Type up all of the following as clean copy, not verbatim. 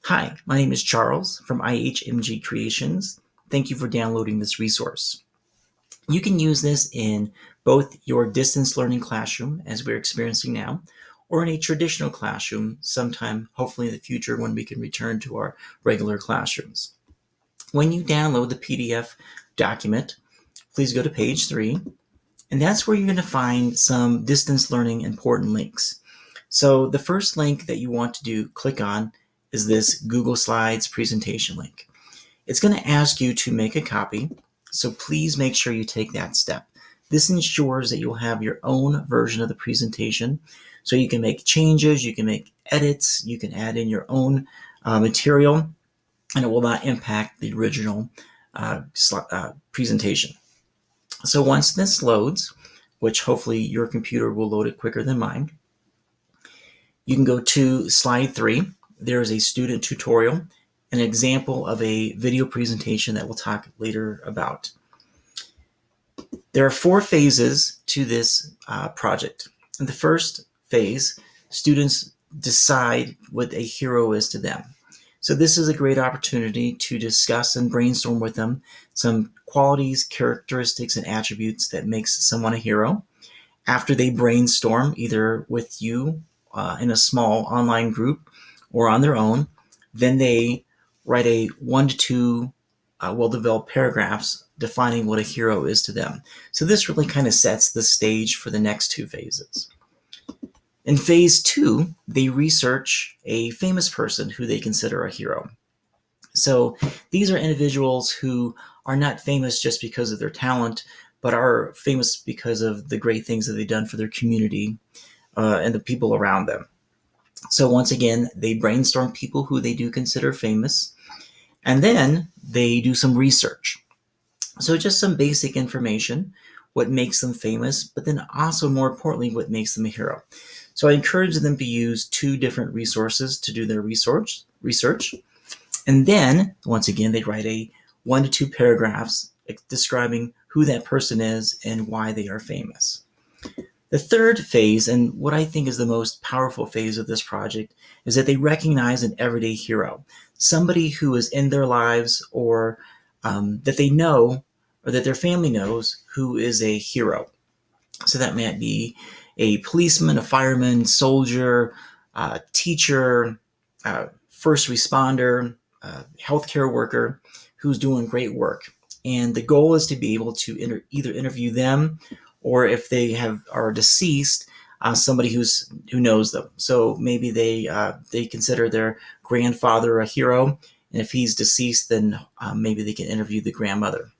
Hi, my name is Charles from IHMG Creations. Thank you for downloading this resource. You can use this in both your distance learning classroom, as we're experiencing now, or in a traditional classroom sometime, hopefully in the future, when we can return to our regular classrooms. When you download the PDF document, please go to page 3, and that's where you're going to find some distance learning important links. So the first link that you want to click on is this Google Slides presentation link. It's going to ask you to make a copy, so please make sure you take that step. This ensures that you'll have your own version of the presentation, so you can make changes, you can make edits, you can add in your own material, and it will not impact the original presentation. So once this loads, which hopefully your computer will load it quicker than mine, you can go to slide 3. There is a student tutorial, an example of a video presentation that we'll talk later about. There are 4 phases to this project. In the first phase, students decide what a hero is to them. So this is a great opportunity to discuss and brainstorm with them some qualities, characteristics, and attributes that makes someone a hero. After they brainstorm, either with you in a small online group or on their own, then they write a 1 to 2 well-developed paragraphs defining what a hero is to them. So this really kind of sets the stage for the next 2 phases. In phase 2, they research a famous person who they consider a hero. So these are individuals who are not famous just because of their talent, but are famous because of the great things that they've done for their community and the people around them. So once again, they brainstorm people who they do consider famous, and then they do some research. So just some basic information, what makes them famous, but then also more importantly, what makes them a hero. So I encourage them to use 2 different resources to do their research. And then, once again, they write a 1 to 2 paragraphs describing who that person is and why they are famous. The third phase, and what I think is the most powerful phase of this project, is that they recognize an everyday hero, somebody who is in their lives or that they know or that their family knows who is a hero. So that might be a policeman, a fireman, soldier, teacher, first responder, healthcare worker who's doing great work. And the goal is to be able to either interview them, or if they are deceased, somebody who knows them. So maybe they consider their grandfather a hero, and if he's deceased, then maybe they can interview the grandmother.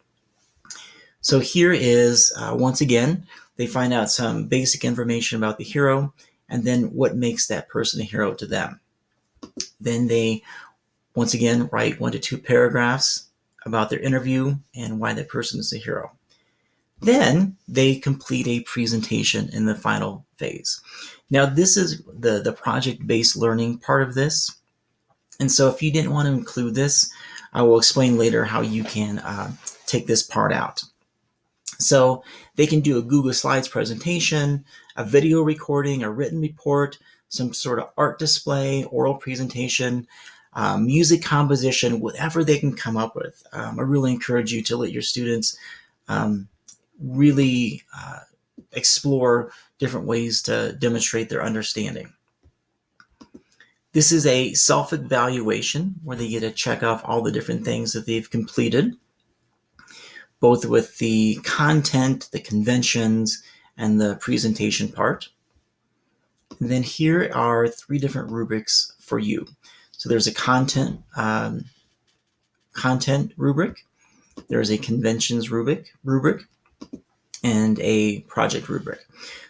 So here is, once again, they find out some basic information about the hero, and then what makes that person a hero to them. Then they, once again, write 1 to 2 paragraphs about their interview and why that person is a hero. Then they complete a presentation in the final phase. Now, this is the project-based learning part of this. And so if you didn't want to include this, I will explain later how you can take this part out. So they can do a Google Slides presentation, a video recording, a written report, some sort of art display, oral presentation, music composition, whatever they can come up with. I really encourage you to let your students really explore different ways to demonstrate their understanding. This is a self-evaluation where they get to check off all the different things that they've completed, both with the content, the conventions, and the presentation part. And then here are 3 different rubrics for you. So there's a content rubric, there's a conventions rubric, and a project rubric.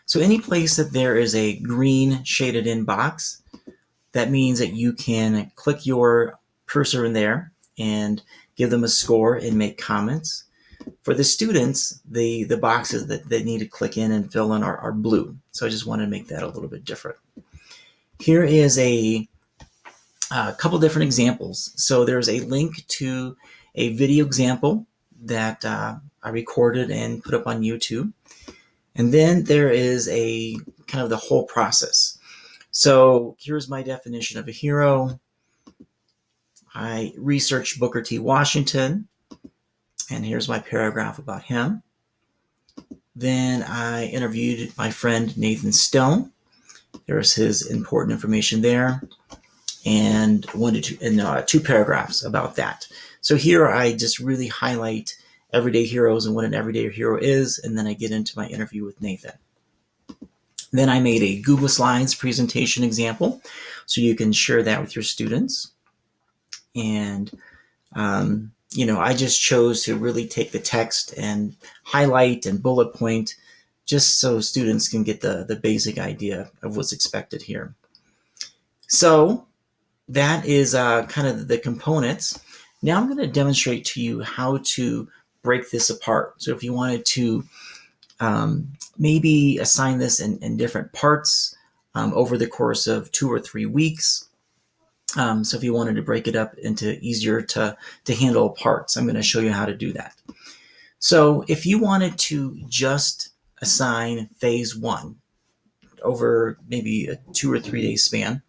So any place that there is a green shaded in box, that means that you can click your cursor in there and give them a score and make comments. For the students, the boxes that they need to click in and fill in are blue. So I just want to make that a little bit different. Here is a couple different examples. So there's a link to a video example that I recorded and put up on YouTube. And then there is a kind of the whole process. So here's my definition of a hero. I researched Booker T. Washington, and here's my paragraph about him. Then I interviewed my friend Nathan Stone. There's his important information there, and two paragraphs about that. So here I just really highlight everyday heroes and what an everyday hero is, and then I get into my interview with Nathan. Then I made a Google Slides presentation example, so you can share that with your students. And I just chose to really take the text and highlight and bullet point, just so students can get the basic idea of what's expected here. So that is kind of the components. Now I'm going to demonstrate to you how to break this apart. So if you wanted to maybe assign this in different parts over the course of 2 or 3 weeks. So if you wanted to break it up into easier to handle parts, I'm going to show you how to do that. So if you wanted to just assign phase 1 over maybe a 2 or 3 day span,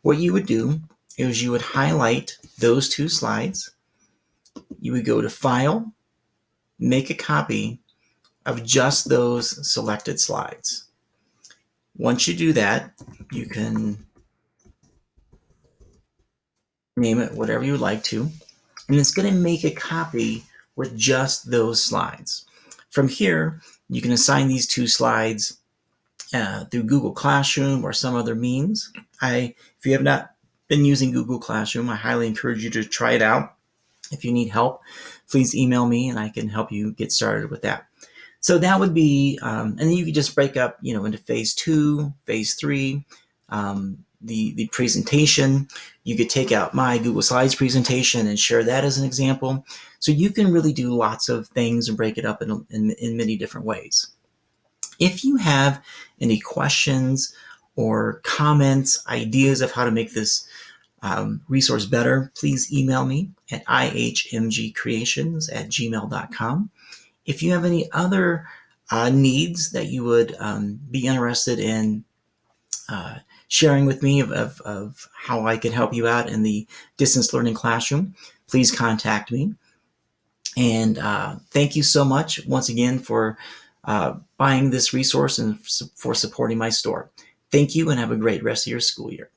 what you would do is you would highlight those 2 slides. You would go to File, make a copy of just those selected slides. Once you do that, you can name it whatever you would like to, and it's going to make a copy with just those slides. From here, you can assign these 2 slides through Google Classroom or some other means. If you have not been using Google Classroom, I highly encourage you to try it out. If you need help, please email me and I can help you get started with that. So that would be, and then you could just break up, into phase 2, phase 3, the presentation. You could take out my Google Slides presentation and share that as an example. So you can really do lots of things and break it up in many different ways. If you have any questions or comments, ideas of how to make this resource better, please email me at ihmgcreations@gmail.com. If you have any other needs that you would be interested in sharing with me of how I can help you out in the distance learning classroom, please contact me. And thank you so much once again for buying this resource and for supporting my store. Thank you and have a great rest of your school year.